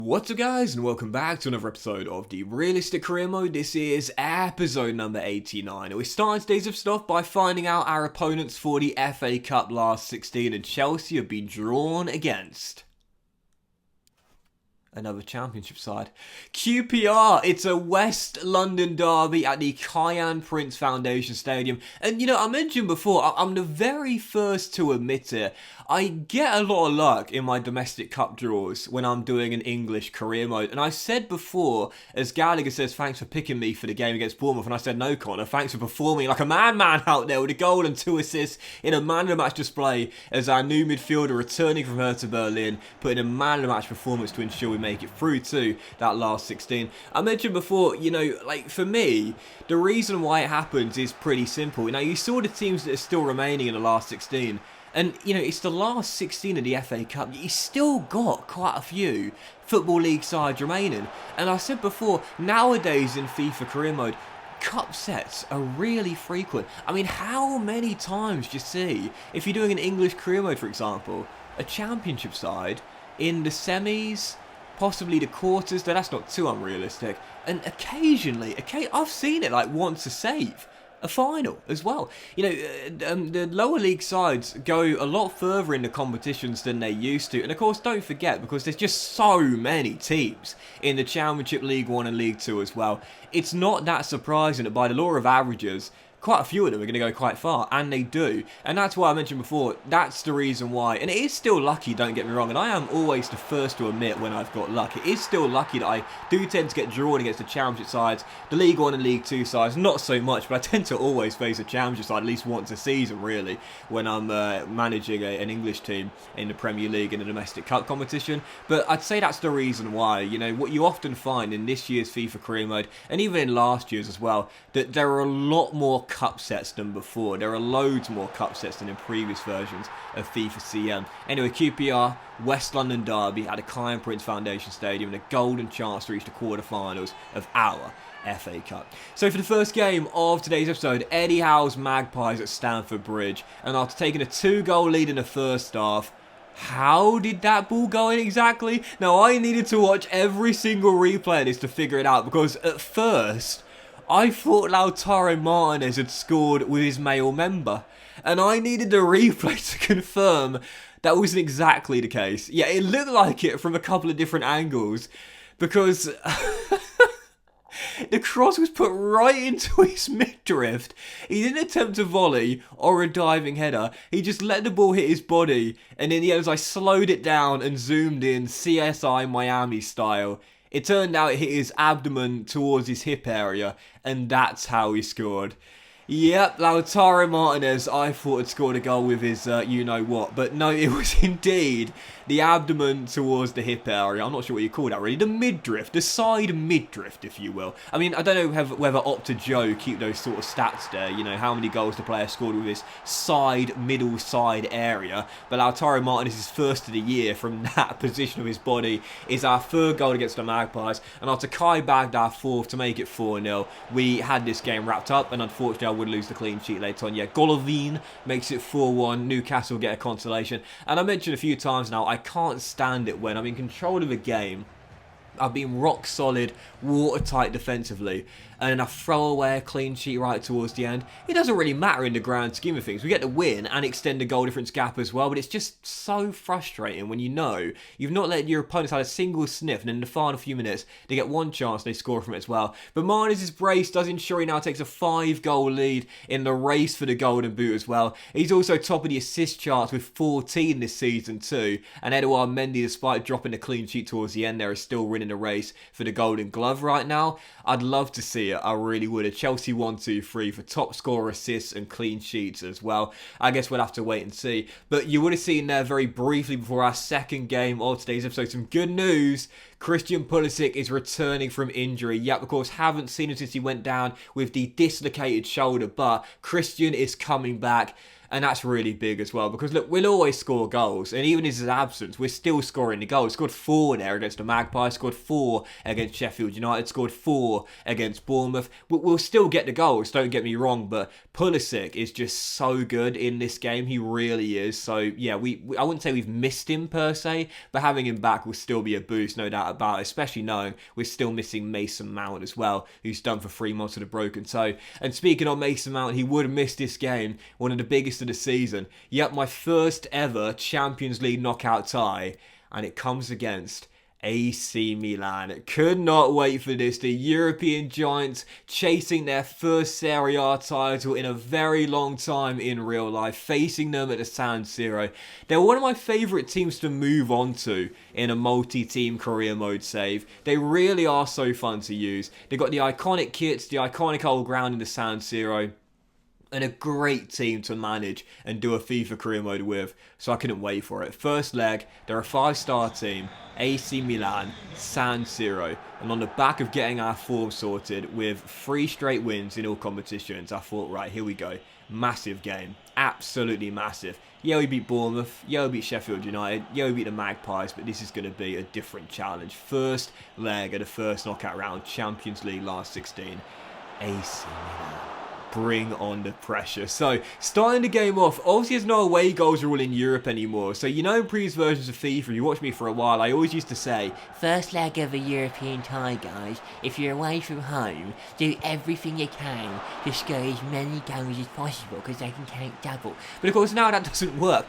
What's up guys, and welcome back to another episode of the Realistic Career Mode. This is episode number 89. We started today's stuff by finding out our opponents for the FA Cup last 16, and Chelsea have been drawn against another championship side. QPR, it's a West London derby at the Kiyan Prince Foundation Stadium. And you know, I mentioned before, I'm the very first to admit it. I get a lot of luck in my domestic cup draws when I'm doing an English career mode. And I said before, as Gallagher says, thanks for picking me for the game against Bournemouth. And I said, no, Connor, thanks for performing like a man out there with a goal and 2 assists in a man-of-the-match display as our new midfielder returning from Hertha Berlin, putting a man-of-the-match performance to ensure we make it through to that last 16. I mentioned before, you know, like for me, the reason why it happens is pretty simple. Now, you saw the teams that are still remaining in the last 16. And, you know, it's the last 16 of the FA Cup. You still got quite a few Football League sides remaining. And I said before, nowadays in FIFA career mode, cup sets are really frequent. I mean, how many times do you see, if you're doing an English career mode, for example, a championship side in the semis, possibly the quarters, though that's not too unrealistic, and occasionally, I've seen it like once a save. A final as well. You know, the lower league sides go a lot further in the competitions than they used to. And of course, don't forget, because there's just so many teams in the Championship, League 1 and League 2 as well. It's not that surprising that by the law of averages, quite a few of them are going to go quite far, and they do. And that's why I mentioned before, that's the reason why. And it is still lucky, don't get me wrong, and I am always the first to admit when I've got luck. It is still lucky that I do tend to get drawn against the Championship sides, the League 1 and League 2 sides, not so much, but I tend to always face a Championship side at least once a season, really, when I'm managing an English team in the Premier League in a domestic cup competition. But I'd say that's the reason why. You know, what you often find in this year's FIFA career mode, and even in last year's as well, that there are a lot more cup sets than before. There are loads more cup sets than in previous versions of FIFA CM. Anyway, QPR, West London derby at the Kiyan Prince Foundation Stadium, and a golden chance to reach the quarterfinals of our FA Cup. So for the first game of today's episode, Eddie Howe's Magpies at Stamford Bridge, and after taking a 2-goal lead in the first half, how did that ball go in exactly? Now, I needed to watch every single replay of this to figure it out, because at first I thought Lautaro Martinez had scored with his male member, and I needed the replay to confirm that wasn't exactly the case. Yeah, it looked like it from a couple of different angles, because the cross was put right into his midriff. He didn't attempt a volley or a diving header. He just let the ball hit his body, and in the end, as I slowed it down and zoomed in CSI Miami style, it turned out it hit his abdomen towards his hip area, and that's how he scored. Yep, Lautaro Martinez, I thought had scored a goal with his you-know-what, but no, it was indeed the abdomen towards the hip area. I'm not sure what you call that really. The midriff, the side midriff, if you will. I mean, I don't know whether Opta Joe keep those sort of stats there, you know, how many goals the player scored with his middle side area, but Lautaro Martinez's first of the year from that position of his body is our third goal against the Magpies, and after Kai bagged our fourth to make it 4-0, we had this game wrapped up, and unfortunately I would lose the clean sheet later on. Yeah, Golovin makes it 4-1, Newcastle get a consolation, and I mentioned a few times now, I can't stand it when I'm in control of a game, I've been rock solid, watertight defensively, and I throw away a clean sheet right towards the end. It doesn't really matter in the grand scheme of things. We get the win and extend the goal difference gap as well, but it's just so frustrating when you know you've not let your opponents have a single sniff, and in the final few minutes, they get one chance and they score from it as well. But Martinez's brace does ensure he now takes a 5-goal lead in the race for the golden boot as well. He's also top of the assist charts with 14 this season too, and Edouard Mendy, despite dropping the clean sheet towards the end there, is still winning the race for the golden glove right now. I'd love to see it, I really would. A Chelsea 1-2-3 for top scorer, assists and clean sheets as well. I guess we'll have to wait and see. But you would have seen there very briefly before our second game of today's episode some good news. Christian Pulisic is returning from injury. Yep, of course, haven't seen him since he went down with the dislocated shoulder, but Christian is coming back. And that's really big as well, because look, we'll always score goals, and even in his absence, we're still scoring the goals. Scored 4 there against the Magpies, scored 4 against Sheffield United, scored 4 against Bournemouth. We'll still get the goals, don't get me wrong, but Pulisic is just so good in this game. He really is. So yeah, I wouldn't say we've missed him per se, but having him back will still be a boost, no doubt about it, especially knowing we're still missing Mason Mount as well, who's done for 3 months with a broken toe. And speaking of Mason Mount, he would have missed this game, one of the biggest of the season. Yep, my first ever Champions League knockout tie, and it comes against AC Milan. Could not wait for this. The European giants chasing their first Serie A title in a very long time in real life, facing them at the San Siro. They're one of my favourite teams to move on to in a multi-team career mode save. They really are so fun to use. They've got the iconic kits, the iconic old ground in the San Siro, and a great team to manage and do a FIFA career mode with, so I couldn't wait for it. First leg, they're a 5-star team, AC Milan, San Siro, and on the back of getting our form sorted with 3 straight wins in all competitions, I thought, right, here we go. Massive game, absolutely massive. Yeah, we beat Bournemouth, yeah, we beat Sheffield United, yeah, we beat the Magpies, but this is going to be a different challenge. First leg of the first knockout round, Champions League last 16, AC Milan. Bring on the pressure. So, starting the game off, obviously there's no away goals rule in Europe anymore. So, you know, in previous versions of FIFA, you watched me for a while, I always used to say, first leg of a European tie, guys. If you're away from home, do everything you can to score as many goals as possible, because they can count double. But of course now that doesn't work.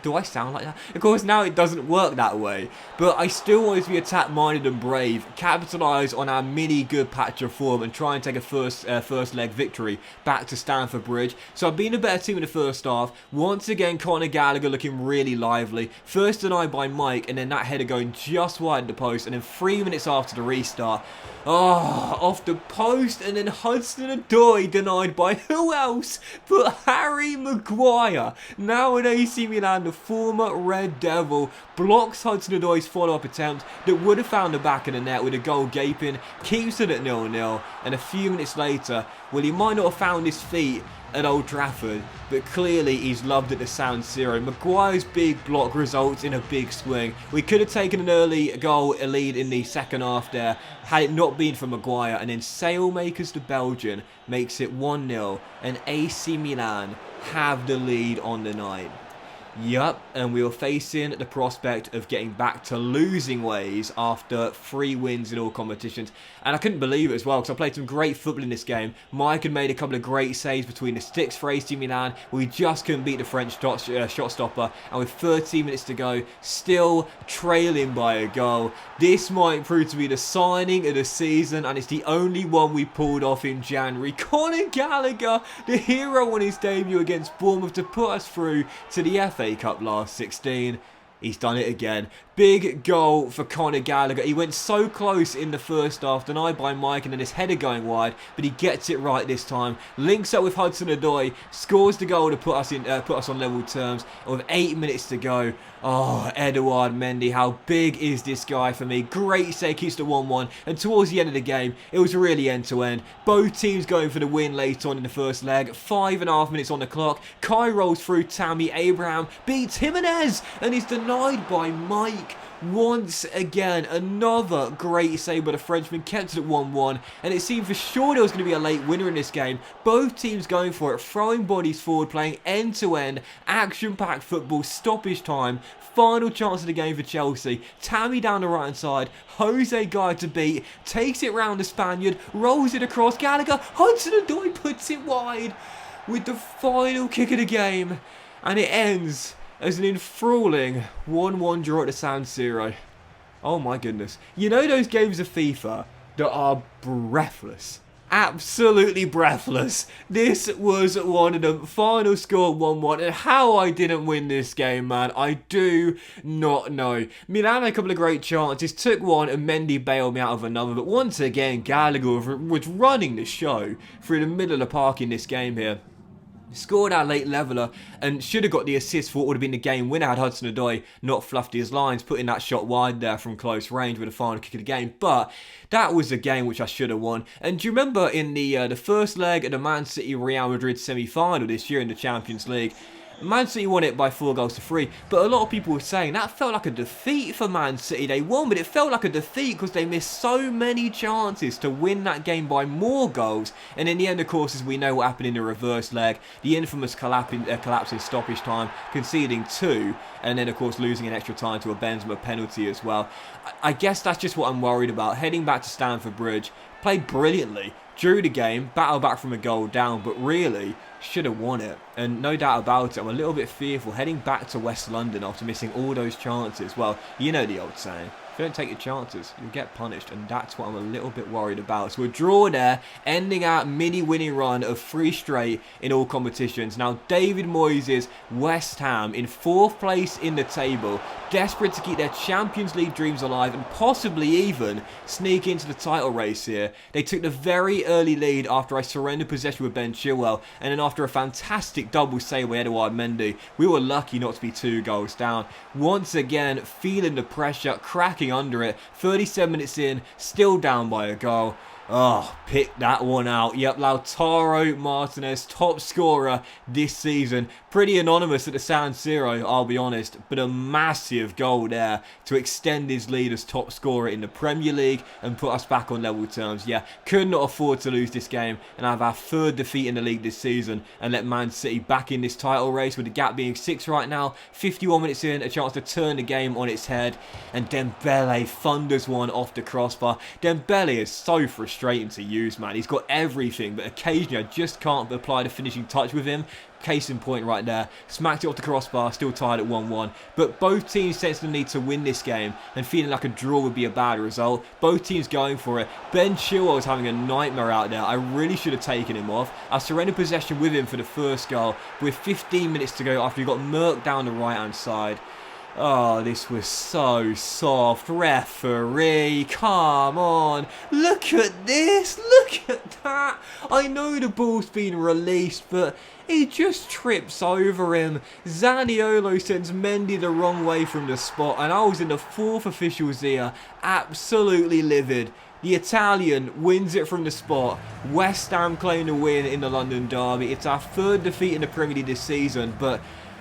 Do I sound like that? Of course now it doesn't work that way. But I still want to be attack-minded and brave, capitalise on our mini good patch of form and try and take a first leg victory back to Stamford Bridge. So I've been a better team in the first half. Once again, Conor Gallagher looking really lively. First denied by Mike, and then that header going just wide of the post, and then 3 minutes after the restart, off the post, and then Hudson-Odoi denied by who else but Harry Maguire. Now in AC Milan, the former Red Devil blocks Hudson-Odoi's follow-up attempt that would have found the back of the net with a goal gaping, keeps it at 0-0, and a few minutes later, well, he might not have found his feet at Old Trafford, but clearly he's loved at the San Siro. Maguire's big block results in a big swing. We could have taken an early goal lead in the second half there had it not been for Maguire, and then Sailmakers the Belgian makes it 1-0, and AC Milan have the lead on the night. Yup, and we were facing the prospect of getting back to losing ways after 3 wins in all competitions. And I couldn't believe it as well, because I played some great football in this game. Mike had made a couple of great saves between the sticks for AC Milan. We just couldn't beat the French shot stopper. And with 13 minutes to go, still trailing by a goal. This might prove to be the signing of the season, and it's the only one we pulled off in January. Conor Gallagher, the hero on his debut against Bournemouth to put us through to the FA Cup last 16. He's done it again. Big goal for Conor Gallagher. He went so close in the first half, denied by Mike, and then his header going wide, but he gets it right this time. Links up with Hudson-Odoi, scores the goal to put us on level terms. And with 8 minutes to go, Edouard Mendy, how big is this guy for me? Great save, keeps the 1-1, and towards the end of the game, it was really end-to-end. Both teams going for the win later on in the first leg. 5.5 minutes on the clock. Kai rolls through Tammy Abraham, beats Jimenez, and is denied by Mike. Once again, another great save by the Frenchman, kept it at 1-1, and it seemed for sure there was going to be a late winner in this game. Both teams going for it, throwing bodies forward, playing end-to-end, action-packed football, stoppage time, final chance of the game for Chelsea. Tammy down the right-hand side, Jose Guy to beat, takes it round the Spaniard, rolls it across, Gallagher, Hudson-Odoi puts it wide with the final kick of the game, and it ends as an enthralling 1-1 draw at the San Siro. Oh my goodness. You know those games of FIFA that are breathless? Absolutely breathless. This was one of them. Final score 1-1. And how I didn't win this game, man, I do not know. Milan had a couple of great chances. Took one and Mendy bailed me out of another. But once again, Gallagher was running the show through the middle of the park in this game here. Scored our late leveller and should have got the assist for what would have been the game winner had Hudson-Odoi not fluffed his lines, putting that shot wide there from close range with the final kick of the game. But that was a game which I should have won. And do you remember in the first leg of the Man City Real Madrid semi-final this year in the Champions League, Man City won it by 4-3, but a lot of people were saying that felt like a defeat for Man City. They won, but it felt like a defeat because they missed so many chances to win that game by more goals. And in the end, of course, as we know what happened in the reverse leg, the infamous collapse in stoppage time, conceding 2, and then, of course, losing an extra time to a Benzema penalty as well. I guess that's just what I'm worried about. Heading back to Stamford Bridge, played brilliantly. Drew the game, battled back from a goal down, but really should have won it. And no doubt about it, I'm a little bit fearful heading back to West London after missing all those chances. Well, you know the old saying, if you don't take your chances, you'll get punished, and that's what I'm a little bit worried about. So a draw there, ending our mini winning run of 3 straight in all competitions. Now David Moyes' West Ham in 4th place in the table, desperate to keep their Champions League dreams alive and possibly even sneak into the title race here. They took the very early lead after I surrendered possession with Ben Chilwell, and then after a fantastic double save by Edouard Mendy, we were lucky not to be 2 goals down. Once again, feeling the pressure, cracking under it. 37 minutes in, still down by a goal. Oh, pick that one out. Yep, Lautaro Martinez, top scorer this season. Pretty anonymous at the San Siro, I'll be honest, but a massive goal there to extend his lead as top scorer in the Premier League and put us back on level terms. Yeah, could not afford to lose this game and have our 3rd defeat in the league this season and let Man City back in this title race with the gap being 6 right now. 51 minutes in, a chance to turn the game on its head, and Dembele thunders one off the crossbar. Dembele is so frustrating to use, man. He's got everything, but occasionally I just can't apply the finishing touch with him. Case in point right there. Smacked it off the crossbar, still tied at 1-1. But both teams sense the need to win this game and feeling like a draw would be a bad result. Both teams going for it. Ben Chilwell is having a nightmare out there. I really should have taken him off. I surrendered possession with him for the first goal with 15 minutes to go after he got murked down the right hand side. Oh, this was so soft. Referee, come on. Look at this. Look at that. I know the ball's been released, but he just trips over him. Zaniolo sends Mendy the wrong way from the spot, and I was in the 4th official's ear, absolutely livid. The Italian wins it from the spot. West Ham claim the win in the London derby. It's our 3rd defeat in the Premier League this season, but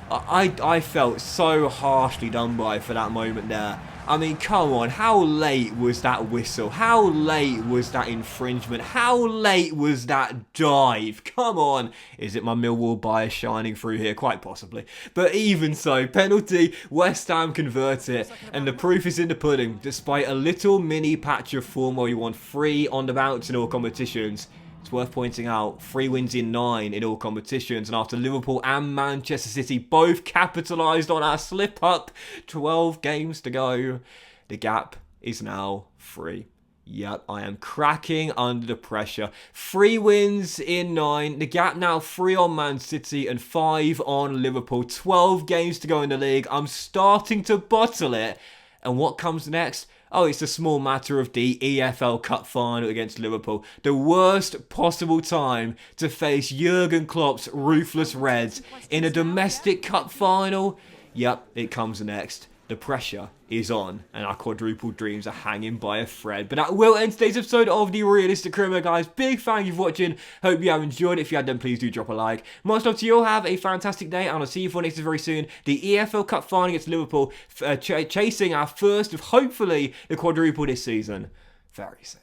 I felt so harshly done by for that moment there. I mean, come on, how late was that whistle? How late was that infringement? How late was that dive? Come on. Is it my Millwall bias shining through here? Quite possibly. But even so, penalty, West Ham convert it, and the proof is in the pudding. Despite a little mini patch of form where we won 3 on the bounce in all competitions, it's worth pointing out, 3 wins in 9 in all competitions, and after Liverpool and Manchester City both capitalised on our slip-up, 12 games to go, the gap is now 3. Yep, I am cracking under the pressure. 3 wins in 9, the gap now 3 on Man City and 5 on Liverpool. 12 games to go in the league, I'm starting to bottle it, and what comes next? Oh, it's a small matter of the EFL Cup final against Liverpool. The worst possible time to face Jurgen Klopp's ruthless Reds in a domestic cup final. Yep, it comes next. The pressure is on, and our quadruple dreams are hanging by a thread. But that will end today's episode of The Realistic Criminal, guys. Big thank you for watching. Hope you have enjoyed it. If you have, then please do drop a like. Much love to you all. Have a fantastic day, and I'll see you for next very soon. The EFL Cup final against Liverpool, chasing our first of hopefully the quadruple this season. Very soon.